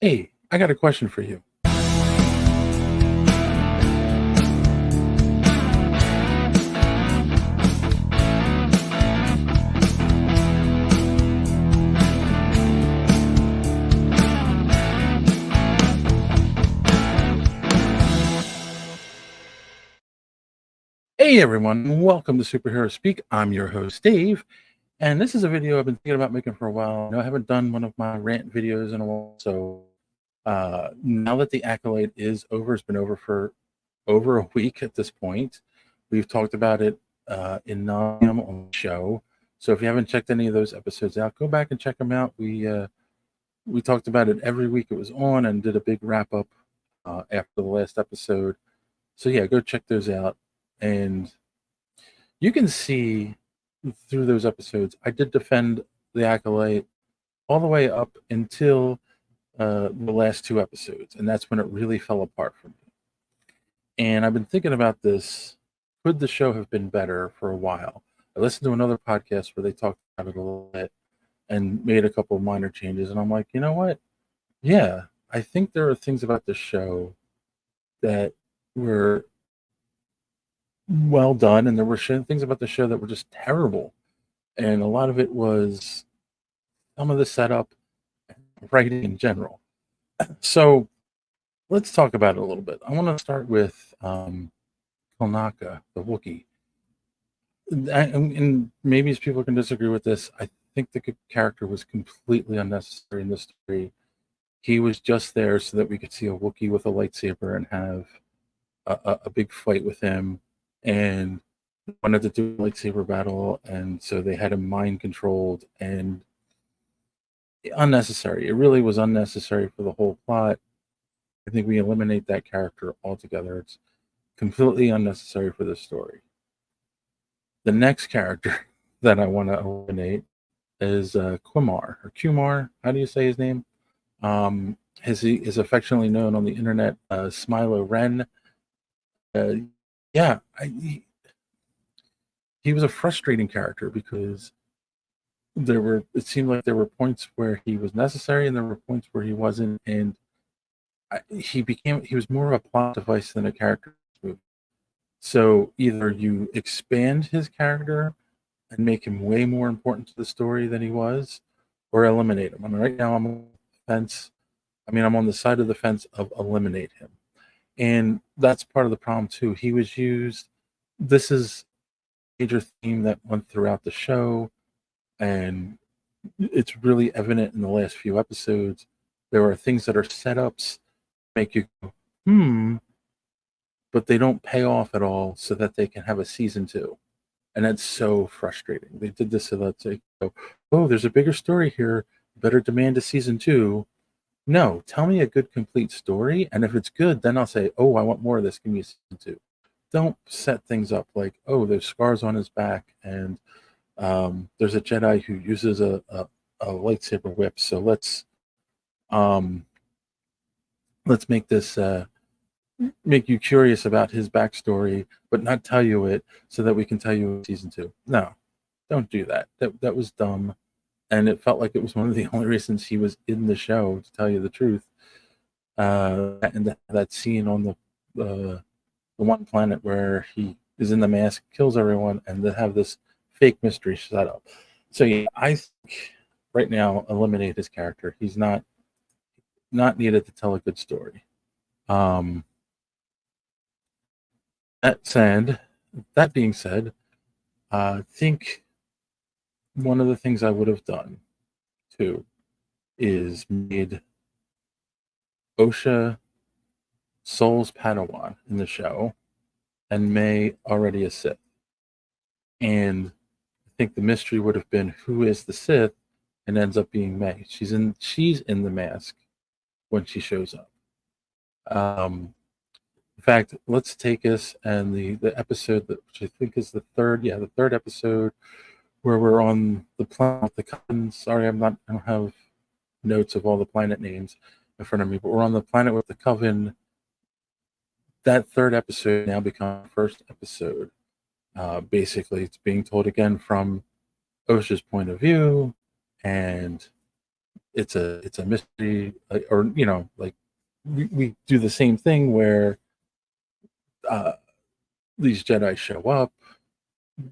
Hey, I got a question for you. Hey everyone, welcome to Superhero Speak. I'm your host, Dave, and this is a video I've been thinking about making for a while. I haven't done one of my rant videos in a while, so now that the Acolyte is over, it's been over for over a week at this point. We've talked about it in nauseam on the show. So if you haven't checked any of those episodes out, go back and check them out. We talked about it every week it was on and did a big wrap up after the last episode. So yeah, go check those out. And you can see through those episodes, I did defend the Acolyte all the way up until the last two episodes, and that's when it really fell apart for me. And I've been thinking about this. Could the show have been better for a while? I listened to another podcast where they talked about it a little bit and made a couple of minor changes, and I'm like, you know what? Yeah, I think there are things about the show that were well done, and there were things about the show that were just terrible. And a lot of it was some of the setup, writing in general. So let's talk about it a little bit. I want to start with Kolnaka, the Wookiee. And maybe people can disagree with this. I think the character was completely unnecessary in this story. He was just there so that we could see a Wookiee with a lightsaber and have a big fight with him. And wanted to do a lightsaber battle, and so they had him mind controlled and unnecessary. It really was unnecessary for the whole plot. I think we eliminate that character altogether. It's completely unnecessary for this story. The next character that I want to eliminate is Quimar or Kumar. How do you say his name? As he is affectionately known on the internet, Smilo Ren. Yeah, he was a frustrating character because it seemed like there were points where he was necessary and there were points where he wasn't, and he was more of a plot device than a character movie. So either you expand his character and make him way more important to the story than he was, or eliminate him. I mean, right now I'm on the fence. I'm on the side of the fence of eliminate him. And that's part of the problem too. He was used. This is a major theme that went throughout the show, and it's really evident in the last few episodes. There are things that are setups make you go, but they don't pay off at all so that they can have a season two. And that's so frustrating. They did this so that they go, oh, there's a bigger story here. Better demand a season two. No, tell me a good, complete story. And if it's good, then I'll say, oh, I want more of this. Give me a season two. Don't set things up like, oh, there's scars on his back and there's a Jedi who uses a lightsaber whip. So let's make this make you curious about his backstory, but not tell you it so that we can tell you in season two. No, don't do that. That was dumb, and it felt like it was one of the only reasons he was in the show. To tell you the truth, and that scene on the one planet where he is in the mask, kills everyone, and they have this fake mystery set up. So yeah, I think right now eliminate his character. He's not needed to tell a good story. That being said, I think one of the things I would have done too is made Osha Soul's Padawan in the show and May already a Sith. And I think the mystery would have been who is the Sith, and ends up being May. She's in the mask when she shows up. In fact, let's take us and the episode which I think is the third episode where we're on the planet with the Coven. Sorry, I don't have notes of all the planet names in front of me, but we're on the planet with the Coven. That third episode now becomes the first episode. Basically, it's being told again from Osha's point of view, and it's a mystery, or like we do the same thing where uh, these Jedi show up.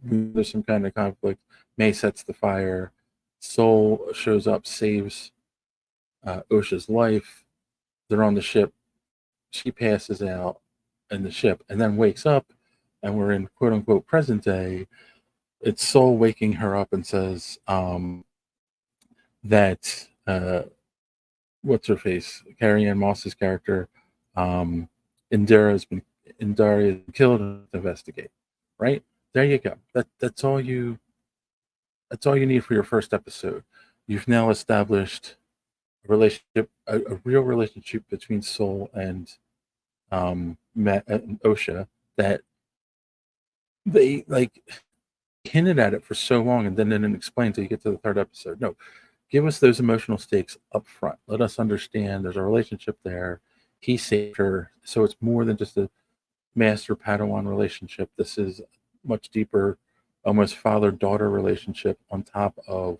There's some kind of conflict. May sets the fire. Soul shows up, saves Osha's life. They're on the ship. She passes out in the ship and then wakes up, and we're in quote unquote present day. It's Soul waking her up and says that what's her face, Carrie Ann Moss's character, um, Indira has been killed and investigate. Right there, you go. That's all you need for your first episode. You've now established a relationship, a real relationship between Soul and Matt and Osha, that they like hinted at it for so long and then didn't explain until you get to the third episode. No, give us those emotional stakes up front. Let us understand there's a relationship there. He saved her, so it's more than just a master Padawan relationship. This is much deeper, almost father-daughter relationship on top of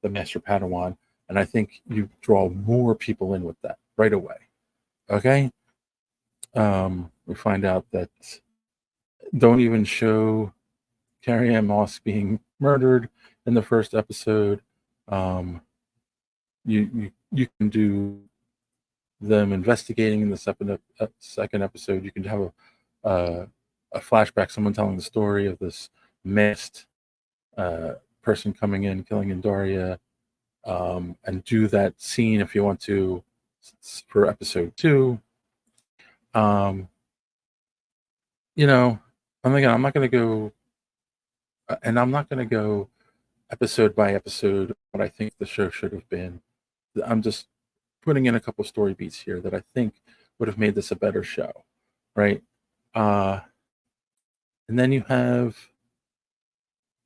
the master Padawan. And I think you draw more people in with that right away. Okay? We find out that don't even show Carrie Ann Moss being murdered in the first episode. You can do them investigating in the second episode. You can have a flashback, someone telling the story of this masked person coming in, killing Indaria, and do that scene if you want to for episode 2. I'm not going to go, and I'm not going to go episode by episode what I think the show should have been. I'm just putting in a couple story beats here that I think would have made this a better show, right? And then you have,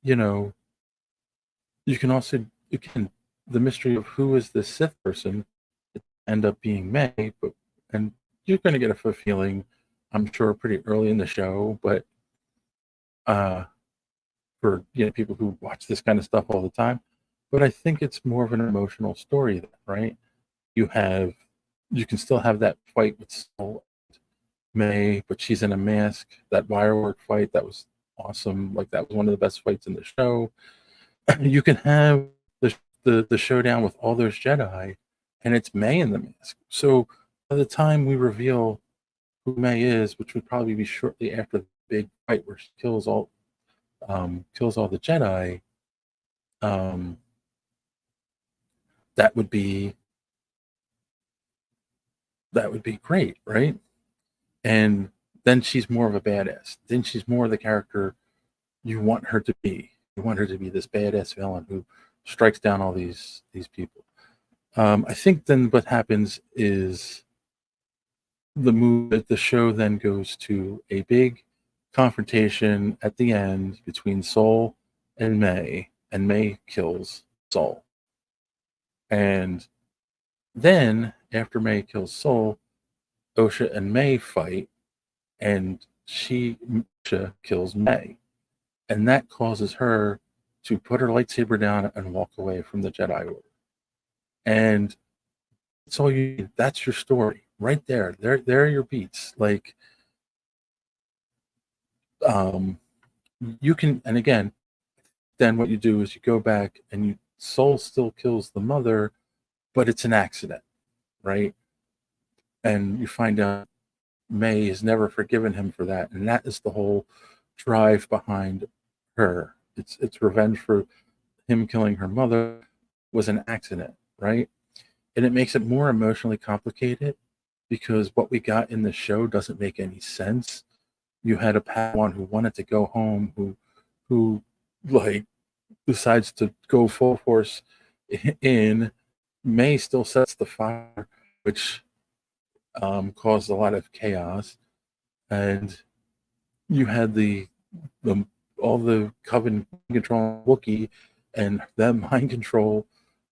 you can the mystery of who is this Sith person end up being May, and you're going to get a feeling, I'm sure, pretty early in the show, but for people who watch this kind of stuff all the time. But I think it's more of an emotional story, then, right? You can still have that fight with Soul and May, but she's in a mask. That wirework fight, that was awesome. Like, that was one of the best fights in the show. You can have the showdown with all those Jedi, and it's May in the mask. So by the time we reveal who May is, which would probably be shortly after the big fight where she kills all the Jedi, that would be great, right? And then she's more of a badass. Then she's more of the character you want her to be. You want her to be this badass villain who strikes down all these people. I think then what happens is the show then goes to a big confrontation at the end between Soul and May kills Soul. And then after May kills Soul, Osha and May fight, and Osha kills May. And that causes her to put her lightsaber down and walk away from the Jedi Order. And that's all you need. That's your story right there. There are your beats. Like, you can, and again, then what you do is you go back and Soul still kills the mother, but it's an accident, right? And you find out May has never forgiven him for that, and that is the whole drive behind her. It's revenge for him killing her mother was an accident, right? And it makes it more emotionally complicated because what we got in the show doesn't make any sense. You had a Padawan who wanted to go home, who like decides to go full force in. May still sets the fire, which caused a lot of chaos, and you had all the Coven control Wookiee, and that mind control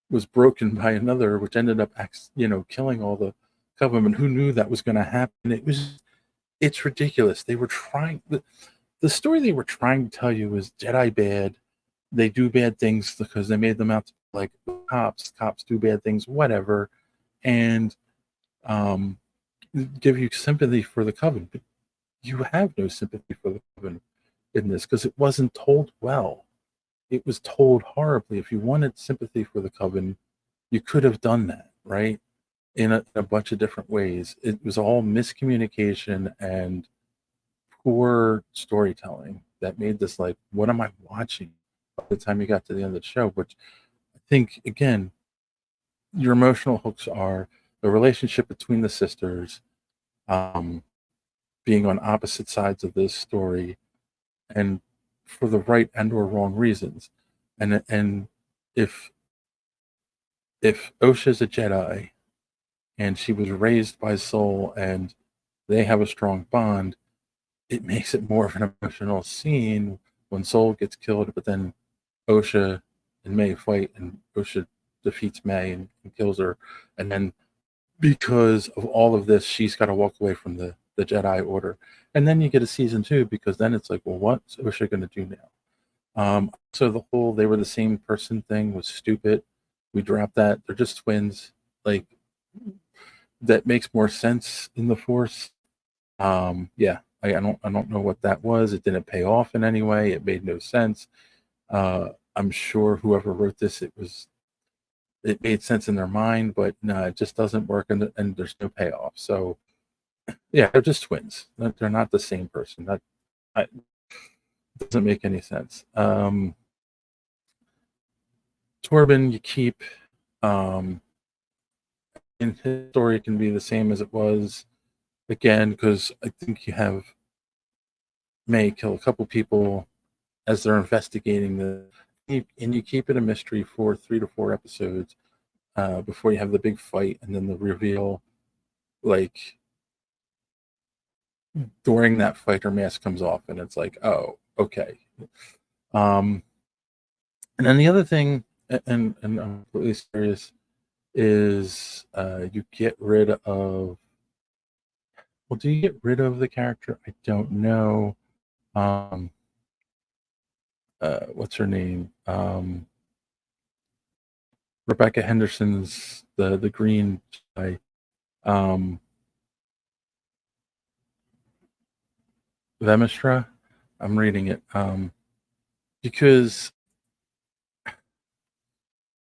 was broken by another, which ended up killing all the Coven. Who knew that was going to happen? It's ridiculous. They were trying the story they were trying to tell you was Jedi bad. They do bad things because they made them out to like cops do bad things, whatever, and um, give you sympathy for the coven. But you have no sympathy for the coven in this because it wasn't told well. It was told horribly. If you wanted sympathy for the coven, you could have done that, right? In a bunch of different ways. It was all miscommunication and poor storytelling that made this like, what am I watching by the time you got to the end of the show? Which I think, again, your emotional hooks are the relationship between the sisters, um, being on opposite sides of this story, and for the right and or wrong reasons. And if if Osha's a Jedi and she was raised by Soul and they have a strong bond, it makes it more of an emotional scene when Soul gets killed, but then Osha and May fight, and Osha defeats May and kills her. And then because of all of this, she's got to walk away from the Jedi Order. And then you get a season 2 because then it's like, well, what's Osha going to do now? So the whole they were the same person thing was stupid. We dropped that. They're just twins. Like, that makes more sense in the Force. Yeah, I don't know what that was. It didn't pay off in any way. It made no sense. I'm sure whoever wrote this, it made sense in their mind, but no, it just doesn't work, and there's no payoff. So yeah, they're just twins. They're not the same person. That doesn't make any sense. Torben, you keep, um, and his story can be the same as it was again, because I think you have May kill a couple people as they're investigating and you keep it a mystery for 3 to 4 episodes before you have the big fight and then the reveal. Like, during that fight, her mask comes off, and it's like, oh, okay. Um, and then the other thing, and I'm completely serious, is you get rid of. Well, do you get rid of the character? I don't know. Um, what's her name? Rebecca Henderson's the green guy. Um, Vemistra. I'm reading it because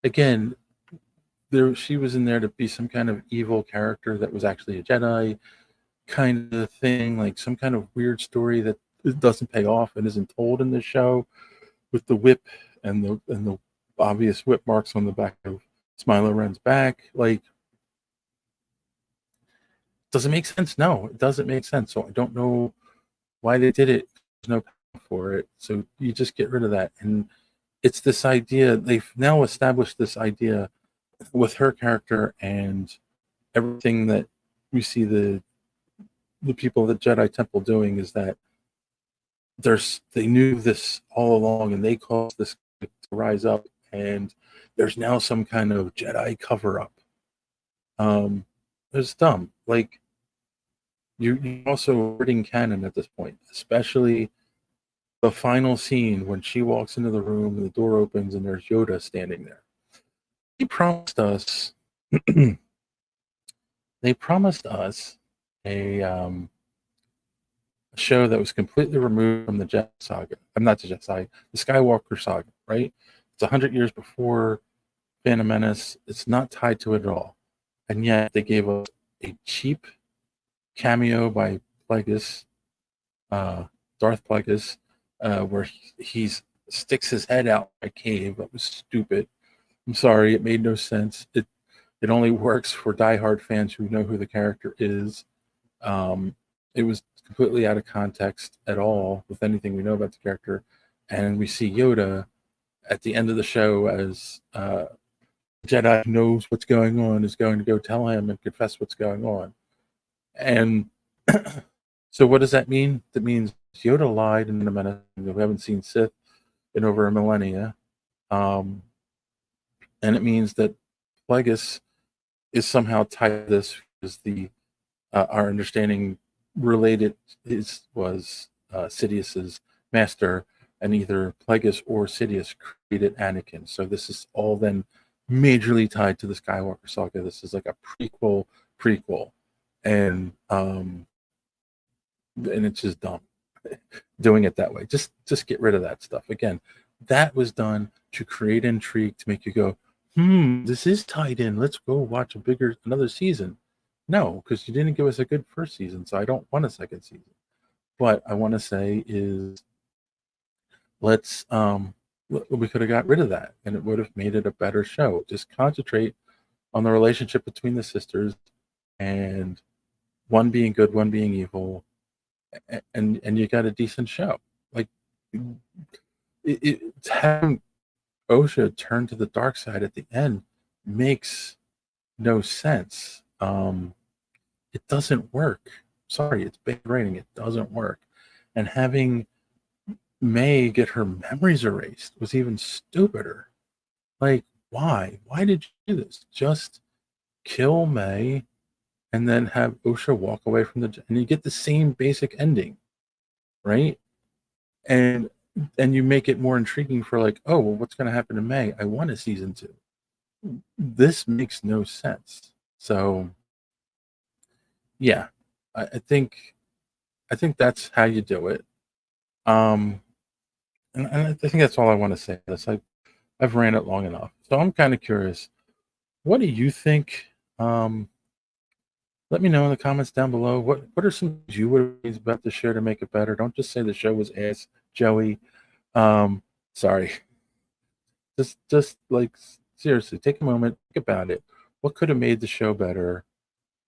again, she was in there to be some kind of evil character that was actually a Jedi kind of thing, like some kind of weird story that doesn't pay off and isn't told in the show, with the whip and the obvious whip marks on the back of Smiler Ren's back. Like, does it make sense? No, it doesn't make sense. So I don't know why they did it. There's no payoff for it. So you just get rid of that. And it's this idea, they've now established this idea with her character and everything that we see the people of the Jedi Temple doing, is that they knew this all along and they caused this to rise up, and there's now some kind of Jedi cover up. It's dumb. Like, you also hurting canon at this point, especially the final scene when she walks into the room and the door opens and there's Yoda standing there. He promised us they promised us a show that was completely removed from the Jedi Saga. I'm not the Jedi, the Skywalker Saga, right? It's 100 years before Phantom Menace. It's not tied to it at all, and yet they gave us a cheap cameo by Plagueis, Darth Plagueis, where he sticks his head out a cave. That was stupid. I'm sorry, it made no sense. It only works for diehard fans who know who the character is. It was completely out of context at all with anything we know about the character. And we see Yoda at the end of the show as Jedi knows what's going on, is going to go tell him and confess what's going on. And so what does that mean? That means Yoda lied in the Menace. We haven't seen Sith in over a millennia. And it means that Plagueis is somehow tied to this, because our understanding related was Sidious's master, and either Plagueis or Sidious created Anakin. So this is all then majorly tied to the Skywalker Saga. This is like a prequel, and it's just dumb doing it that way. Just get rid of that stuff. Again, that was done to create intrigue, to make you go, this is tied in. Let's go watch another season. No, because you didn't give us a good first season, so I don't want a second season. What I want to say is, we could have got rid of that, and it would have made it a better show. Just concentrate on the relationship between the sisters, and one being good, one being evil, and you got a decent show. Like having Osha turn to the dark side at the end makes no sense. It doesn't work. Sorry, it's bad writing. It doesn't work. And having May get her memories erased was even stupider. Like, why? Why did you do this? Just kill May and then have Osha walk away from and you get the same basic ending, right? And you make it more intriguing for like, oh, well, what's going to happen to May? I want a season 2. This makes no sense. So, yeah, I think that's how you do it. And I think that's all I want to say. I've ran it long enough, so I'm kind of curious. What do you think? Let me know in the comments down below. What are some things you would have about the show to make it better? Don't just say the show was ass, Joey. Sorry. Just like seriously, take a moment, think about it. What could have made the show better?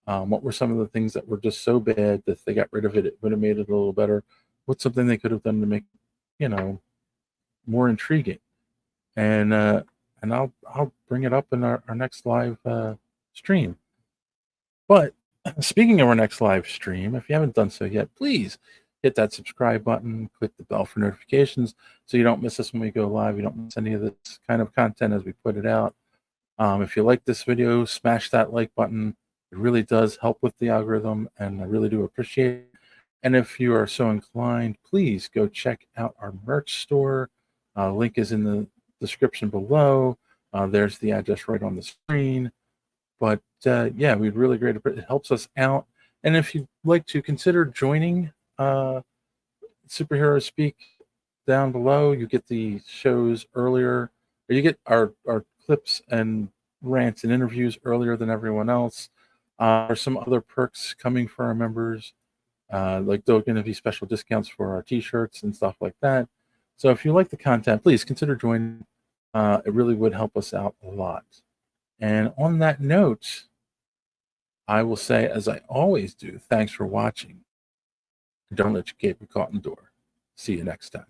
What were some of the things that were just so bad that if they got rid of it, it would have made it a little better? What's something they could have done to make, more intriguing? And I'll bring it up in our next live stream. But speaking of our next live stream, if you haven't done so yet, please hit that subscribe button, click the bell for notifications so you don't miss us when we go live. You don't miss any of this kind of content as we put it out. If you like this video, smash that like button. It really does help with the algorithm, and I really do appreciate it. And if you are so inclined, please go check out our merch store. Link is in the description below. There's the address right on the screen. But yeah, we'd really great. It helps us out. And if you'd like to consider joining Superhero Speak down below, you get the shows earlier, or you get our clips and rants and interviews earlier than everyone else. There's some other perks coming for our members. Like there are going to be special discounts for our t-shirts and stuff like that. So if you like the content, please consider joining. It really would help us out a lot. And on that note, I will say, as I always do, thanks for watching. Don't let your cape be caught in the door. See you next time.